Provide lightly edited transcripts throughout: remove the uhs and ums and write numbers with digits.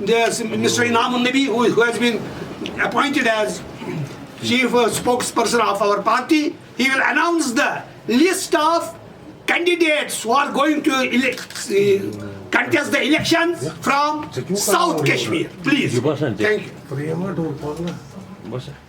Mr. Inam Nabi, who has been appointed as chief spokesperson of our party. He will announce the list of candidates who are going to contest the elections from South Kashmir. Please. Thank you.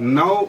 9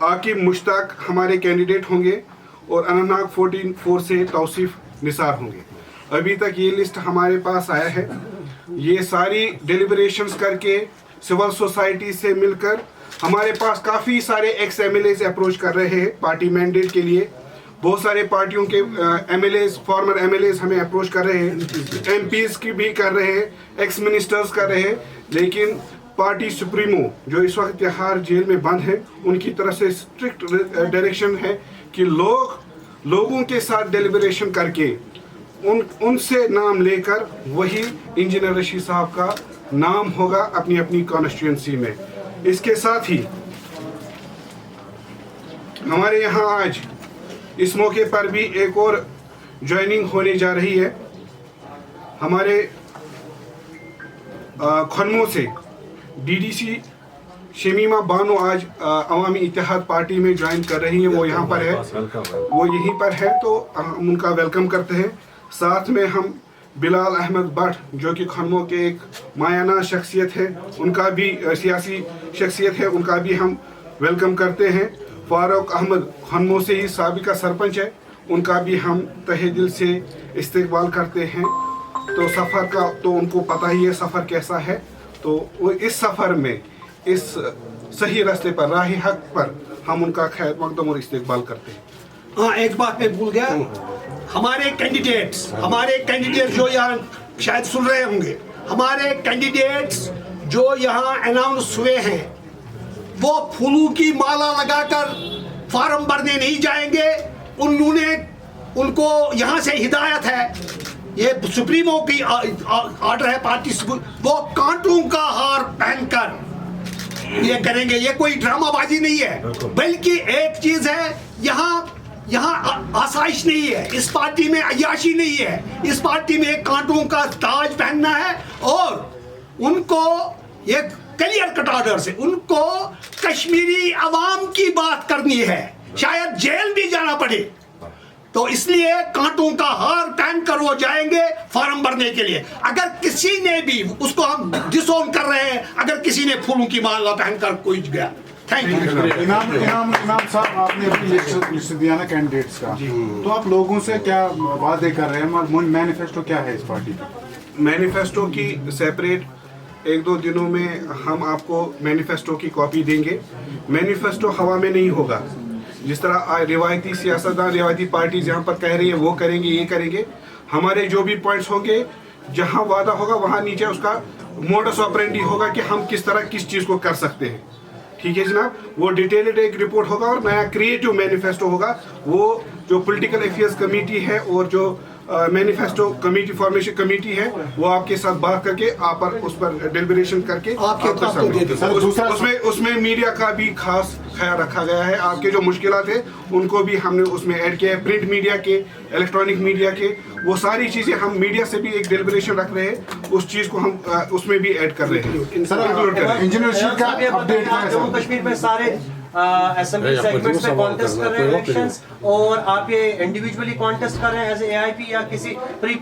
Aqib مشتاق ہمارے candidate ہوں گے اور اننتناگ 14 سے توصیف نثار ہوں گے. ابھی تک یہ لسٹ ہمارے پاس آیا ہے. یہ ساری ڈیلیبریشنز کر کے سول سوسائٹی سے مل کر ہمارے پاس کافی سارے ex M L As approach کر رہے ہیں پارٹی مینڈیٹ کے لیے. بہت سارے پارٹیوں کے M L As former M L As ہمیں اپروچ کر رہے ہیں, ایم پیز کی بھی کر رہے ہیں, ایکس منسٹرز کر رہے ہیں. لیکن پارٹی سپریمو جو اس وقت تہاڑ جیل میں بند ہے, ان کی طرف سے اسٹرکٹ ڈائریکشن ہے کہ لوگوں کے ساتھ ڈیلیبریشن کر کے ان سے نام لے کر وہی انجینئر رشید صاحب کا نام ہوگا اپنی اپنی کانسٹیٹوئنسی میں. اس کے ساتھ ہی ہمارے یہاں آج اس موقع پر بھی ایک اور جوائننگ ہونے جا رہی ہے. ہمارے کھنمو سے D D C Shamima Bano آج عوامی اتحاد پارٹی میں جوائن کر رہی ہیں. وہ یہاں پر ہے, وہ یہیں پر ہے, تو ہم ان کا ویلکم کرتے ہیں. ساتھ میں ہم بلال احمد بٹ جو کہ کھنمو کے ایک مایانہ شخصیت ہے, ان کا بھی سیاسی شخصیت ہے, ان کا بھی ہم ویلکم کرتے ہیں. فاروق احمد کھنمو سے ہی سابقہ سرپنچ ہے, ان کا بھی ہم تہہ دل سے استقبال کرتے ہیں. تو سفر کا تو ان کو پتہ ہی ہے سفر کیسا ہے, تو اس سفر میں اس صحیح راستے پر راہ حق پر ہم ان کا خیر مقدم اور استقبال کرتے ہیں. ہاں, ایک بات میں بھول گیا, ہمارے کینڈیڈیٹس جو یہاں شاید سن رہے ہوں گے, ہمارے کینڈیڈیٹس جو یہاں اناؤنس ہوئے ہیں وہ پھولوں کی مالا لگا کر فارم بھرنے نہیں جائیں گے. ان کو یہاں سے ہدایت ہے, یہ سپریمو کی آرڈر ہے پارٹی, وہ کانٹوں کا ہار پہن کر یہ کریں گے. یہ کوئی ڈرامہ بازی نہیں ہے, بلکہ ایک چیز ہے, یہاں آسائش نہیں ہے, اس پارٹی میں عیاشی نہیں ہے, اس پارٹی میں کانٹوں کا تاج پہننا ہے. اور ان کو یہ کلیئر کٹ آرڈر سے ان کو کشمیری عوام کی بات کرنی ہے, شاید جیل بھی جانا پڑے, تو اس لیے کانٹوں کا ہار پہن کر وہ جائیں گے فارم بھرنے کے لیے. اگر کسی نے بھی اس کو ہم ڈس اون کر رہے ہیں, اگر کسی نے پھولوں کی مالا پہن کر کوئی گیا. Thank you. امام صاحب, آپ نے اپنی لسٹ دیا نا کینڈیڈیٹس کا, تو آپ لوگوں سے کیا وعدے کر رہے ہیں, مینیفیسٹو کیا ہے اس پارٹی کا؟ مینیفیسٹو کی سیپریٹ ایک دو دنوں میں ہم آپ کو مینیفیسٹو کی کاپی دیں گے. مینیفیسٹو ہوا میں نہیں ہوگا, جس طرح روایتی سیاستدان روایتی پارٹیز یہاں پر کہہ رہی ہیں وہ کریں گے یہ کریں گے. ہمارے جو بھی پوائنٹس ہوں گے, جہاں وعدہ ہوگا وہاں نیچے اس کا موڈس آپرینڈی ہوگا کہ ہم کس طرح کس چیز کو کر سکتے ہیں. ٹھیک ہے جناب, وہ ڈیٹیلڈ ایک رپورٹ ہوگا اور نیا کریٹو مینیفیسٹو ہوگا. وہ جو پولیٹیکل افیئرز کمیٹی ہے اور جو مینیفیسٹو کمیٹی فارمیشن کمیٹی ہے, وہ آپ کے ساتھ بات کر کے آپ پر اس پر ڈیلیبریشن کر کے اس میں میڈیا کا بھی خاص خیال رکھا گیا ہے. آپ کے جو مشکلات ہیں ان کو بھی ہم نے اس میں ایڈ کیا ہے, پرنٹ میڈیا کے, الیکٹرانک میڈیا کے, وہ ساری چیزیں ہم میڈیا سے بھی ایک ڈیلیبریشن رکھ رہے ہیں, اس چیز کو ہم اس میں بھی ایڈ کر رہے ہیں. انجینئر رشید کا اپڈیٹ کیا ہے؟ جموں کشمیر میں سارے اسمبلی سیگمنٹس میں کانٹیسٹ کر رہے ہیں الیکشنز, اور آپ یہ انڈیویجولی کانٹیسٹ کر رہے ہیں ایز اے AIP یا کسی پری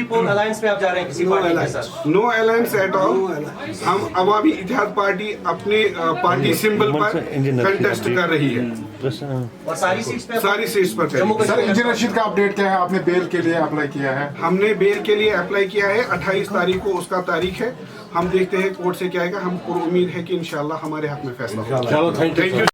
پول الائنس میں آپ جا رہے ہیں کسی پارٹی کے ساتھ؟ نو الائنس ایٹ آل. ہم عوامی اتحاد پارٹی اپنے پارٹی سمبل پر کنٹیسٹ کر رہی ہے اور ساری سیٹس پر. سر, انجینئر رشید کا اپڈیٹ کیا ہے؟ آپ نے بیل کے لیے اپلائی کیا ہے؟ ہم نے بیل کے لیے اپلائی کیا ہے, 28 تاریخ کو اس کا تاریخ ہے. ہم دیکھتے ہیں کورٹ سے کیا آئے گا. ہم پر امید ہے کہ انشاءاللہ ہمارے حق میں فیصلہ ہوگا. چلو, تھینک یو.